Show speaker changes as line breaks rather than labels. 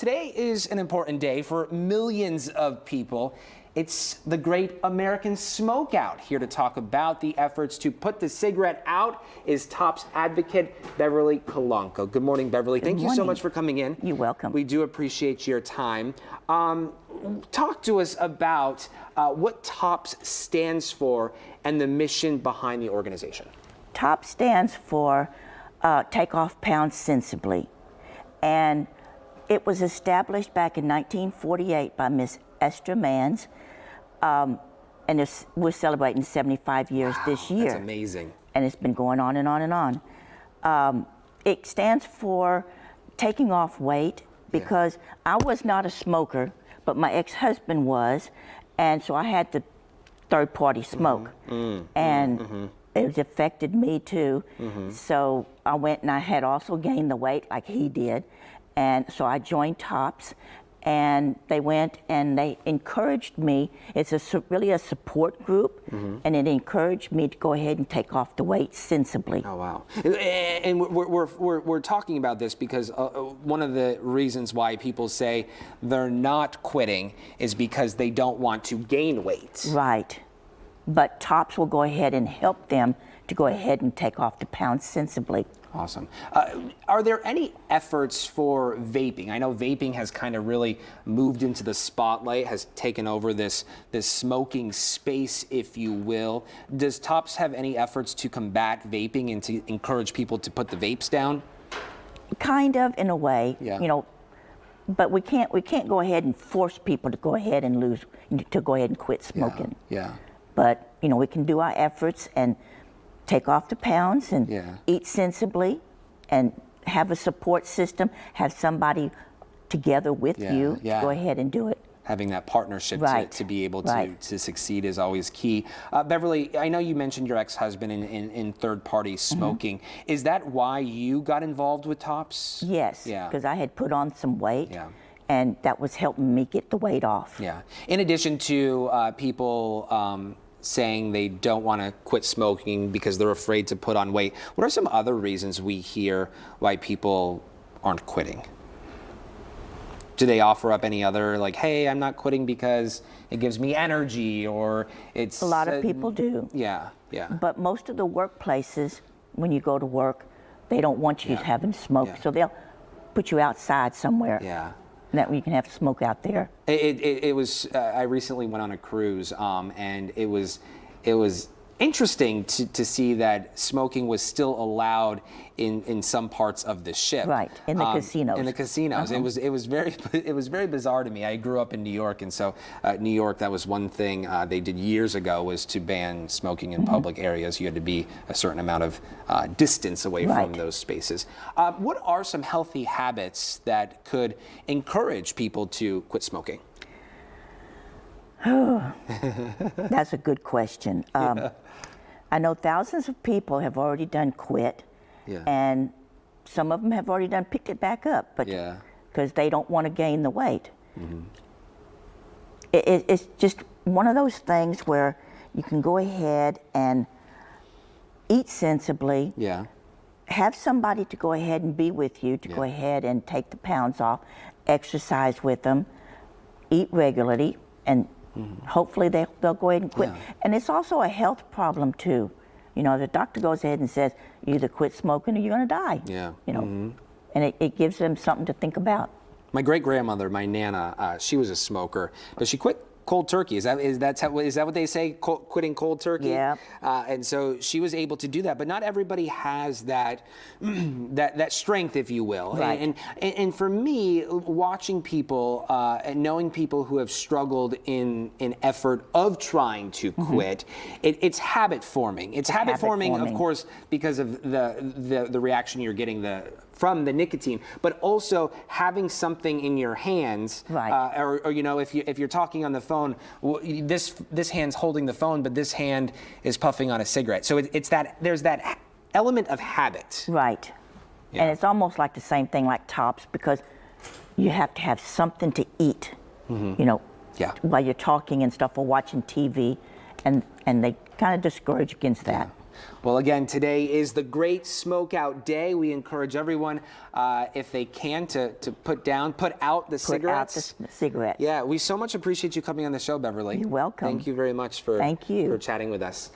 Today is an important day for millions of people. It's the Great American Smokeout. Here to talk about the efforts to put the cigarette out is Tops advocate Beverly Polanco. Good morning, Beverly. Thank you so much for coming in.
You're welcome.
We do appreciate your time. Talk to us about what Tops stands for and the mission behind the organization.
TOP stands for Take Off Pounds Sensibly. And it was established back in 1948 by Miss Esther Manns. And we're celebrating 75 years this year.
That's amazing.
And it's been going on and on and on. It stands for taking off weight because I was not a smoker, but my ex-husband was. And so I had to third-party smoke. It affected me too. So I went and I had also gained the weight like he did. And so I joined TOPS, and they went and they encouraged me. It's really a support group, and it encouraged me to go ahead and take off the weight sensibly.
Oh, wow. And we're talking about this because one of the reasons why people say they're not quitting is because they don't want to gain weight.
Right. But TOPS will go ahead and help them to go ahead and take off the pounds sensibly.
Awesome. Are there any efforts for vaping? I know vaping has kind of really moved into the spotlight, has taken over this smoking space, if you will. Does TOPS have any efforts to combat vaping and to encourage people to put the vapes down?
Kind of, in a way.
Yeah.
You know, but we can't go ahead and force people to go ahead and quit smoking.
Yeah.
But you know, we can do our efforts and take off the pounds and eat sensibly and have a support system, have somebody together with you to go ahead and do it.
Having that partnership to be able to succeed is always key. Beverly, I know you mentioned your ex-husband in third-party smoking. Is that why you got involved with TOPS?
Yes, because I had put on some weight. And that was helping me get the weight off.
Yeah. In addition to people saying they don't want to quit smoking because they're afraid to put on weight, what are some other reasons we hear why people aren't quitting? Do they offer up any other, like, hey, I'm not quitting because it gives me energy, or it's...
A lot of people do.
Yeah.
But most of the workplaces, when you go to work, they don't want you having smoke, so they'll put you outside somewhere. And that way you can have smoke out there.
It was. I recently went on a cruise, and it was interesting to see that smoking was still allowed in some parts of the ship.
Right, in the casinos.
In the casinos, it was very bizarre to me. I grew up in New York, and so New York, that was one thing they did years ago, was to ban smoking in public areas. You had to be a certain amount of distance away from those spaces. What are some healthy habits that could encourage people to quit smoking?
That's a good question. I know thousands of people have already done quit, and some of them have already done picked it back up, but because they don't want to gain the weight. It's just one of those things where you can go ahead and eat sensibly, have somebody to go ahead and be with you to go ahead and take the pounds off, exercise with them, eat regularly, and hopefully they'll go ahead and quit. And it's also a health problem too. You know, the doctor goes ahead and says, you either quit smoking or you're going to die. You know, and it gives them something to think about.
My great-grandmother, my Nana, she was a smoker, but she quit cold turkey. Is that what they say? Quitting cold turkey?
Yeah.
And so she was able to do that, but not everybody has that that strength, if you will.
Right.
And for me, watching people and knowing people who have struggled in effort of trying to quit, it's habit forming. It's habit forming, of course, because of the reaction you're getting from the nicotine, but also having something in your hands, or you know, if you're talking on the phone, this hand's holding the phone, but this hand is puffing on a cigarette. So there's that element of habit.
Right. And it's almost like the same thing like TOPS, because you have to have something to eat, you know, while you're talking and stuff or watching TV, and they kind of discourage against that.
Well, again, today is the Great Smokeout Day. We encourage everyone, if they can, to put out the cigarettes.
Put out the cigarettes.
Yeah, we so much appreciate you coming on the show, Beverly.
You're welcome.
Thank you very much for chatting with us.